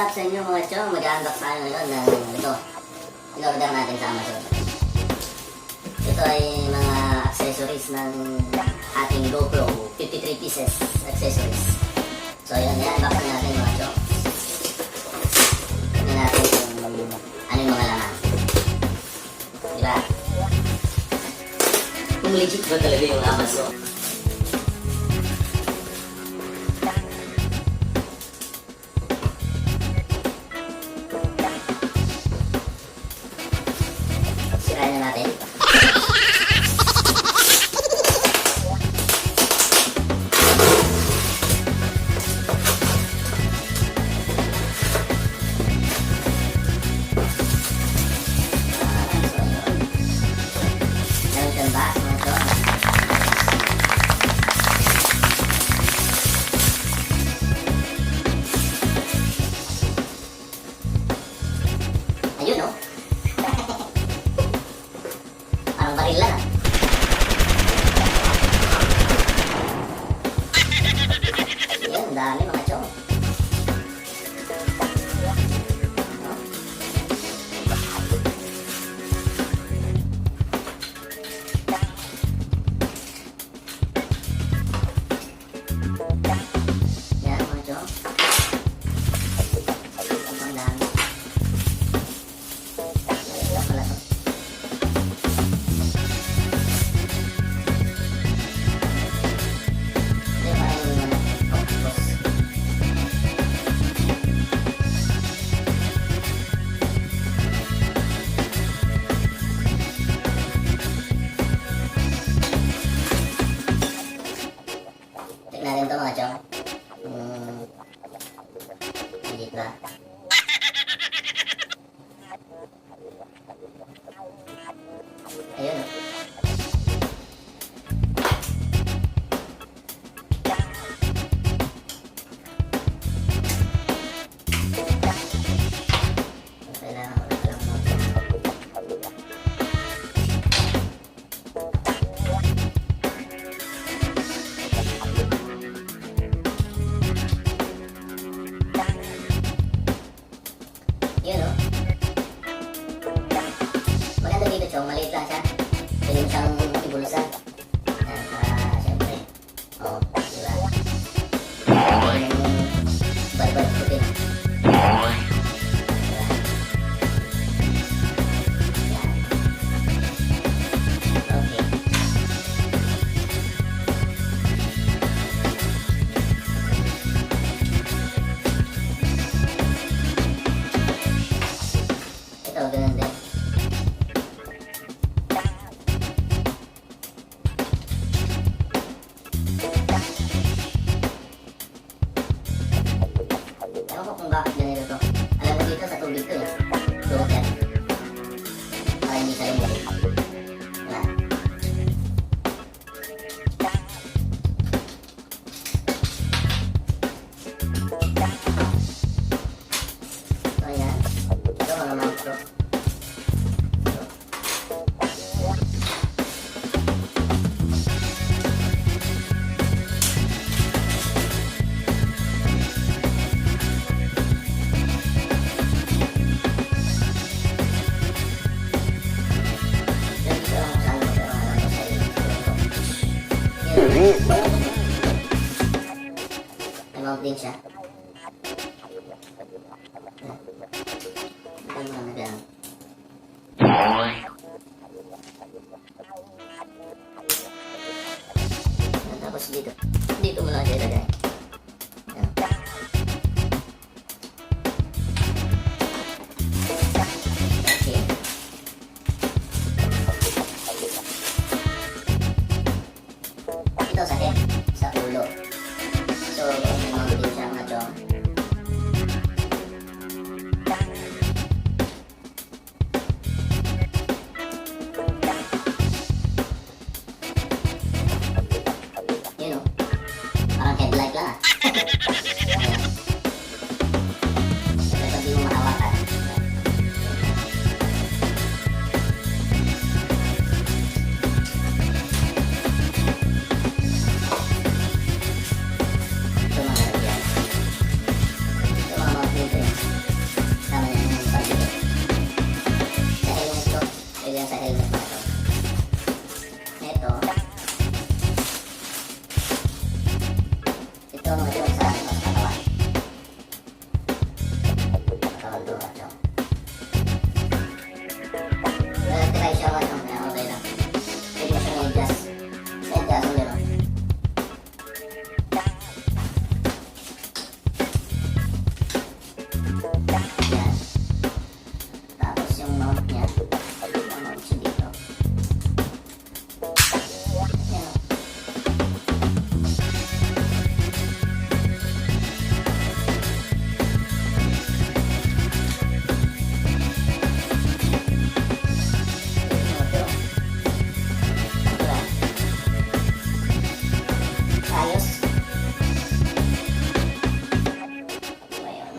lahat sa inyo mga chong. Mag-unbox tayo ngayon ng ito. In-order natin sa Amazon. Ito ay mga accessories ng ating GoPro. 53 pieces accessories. So yun, i-unbox na natin mga chong. Tignan natin kung ano yung mga laman. Diba? Kung legit ba talaga yung Amazon. Sirayan na natin. Meron ba? Ayun o. Parang baril lang. Ayan, dami mga chong. Yan mga chong. Ang dami. Ayan pala to. Tignan natin ito mga chong. Legit ba? Ayun o. Kailangan ko na lang mo. Yun o. Maganda dito chong, maliit lang siya. Pwede mo siyang ibulsa. Ayan, para syempre. O, diba? Pwede mo barbar putin. Diba? Yan. Okay. Ito, ganun din. Ewan ko kung bakit ganito to. Alam mo dito sa tubig to eh. Durot yan. Para hindi siya yung galit. Wala. So ayan. Ito mga mount to. May mount din siya. Ito mga nagang. Tapos dito. Dito mo lang siya ilagay. Ayan. Okay. Ito sa head, sa ulo. So, may mount din siya mga chong. Yun o. Parang headlight lang ah. Ayan. Ito di mo mahawakan. Ito mga chong sa akin mas katawan. Katawan to mga chong. Try siya mga chong. Kaya okay lang. Pwede mo siyang i-adjust. I-adjust mo gano'n. Yan. Tapos yung mount niya. Yung mount siya dito. Yan. Ayos. Ngayon.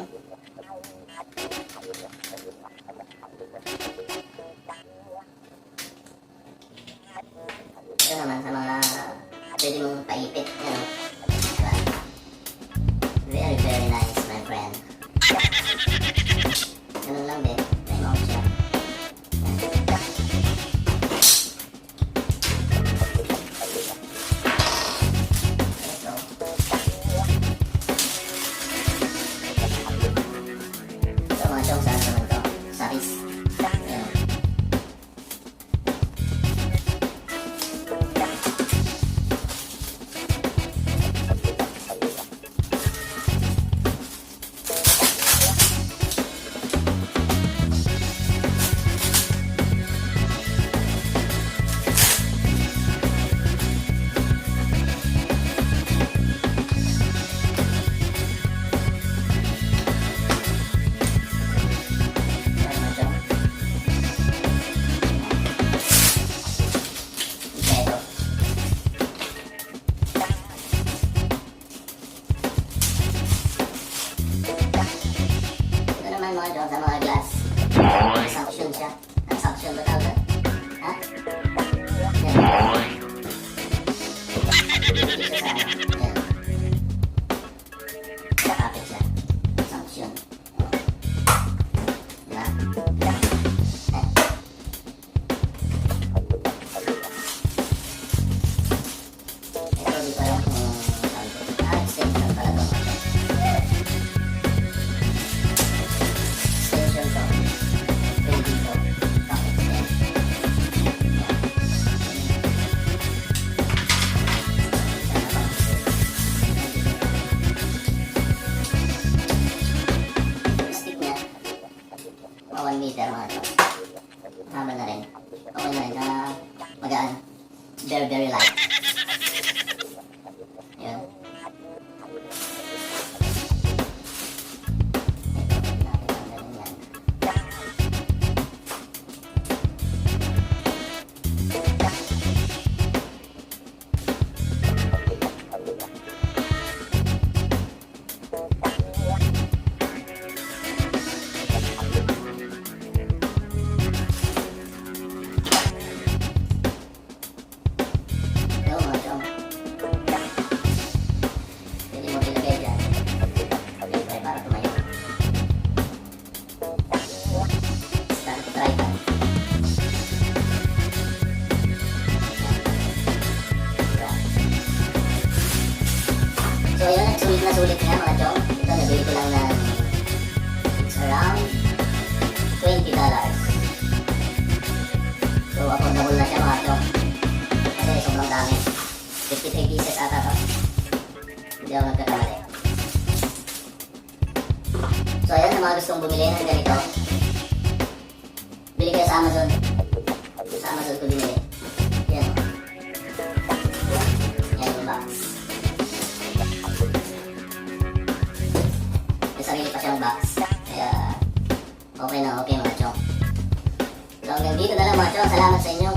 Ito naman sa mga pwede mong paipit. Yan. Diba? Very, very nice, my friend. Ganun lang din. May mount siya. Ito. Ito mga chong, saan naman to? Sa wrist. Ayan. Ayan mga chong. Ito. Ito naman mga chong sa mga glass. Suction siya. Ang suction ba tawag? Ha? Yan. Dito siya sa ano. Yan. Nakapit siya. Suction. Diba? Eh. Ito di ko alam kung saan to. Extension pala to. Extension to. Pwede dito. Back extend. Yan. Sana pang yung stick niya. Mga 1 meter mga to. Haba na rin. Okay na rin. Magaan. Very, very light. Yun. Ito, natin ang ganun yan. Ito mga chong. Pwede mo ilagay dyan. Siyempre para tumayo. Stand tripod. Yan. So yun, sulit na sulit nga mga chong. Ito nabili ko lang ng it's around $20. So affordable na siya mga chong. Kasi sobrang dami. 53 pieces ata to. Hindi ako nagkakamali. So ayan, sa mga gustong bumili ng ganito, bili kayo sa Amazon. Sa Amazon ko binili. Yan. Yan yung box. May sarili pa siyang box. Kaya okay na okay mga chong. So hanggang dito na lang mga chong. Salamat sa inyo.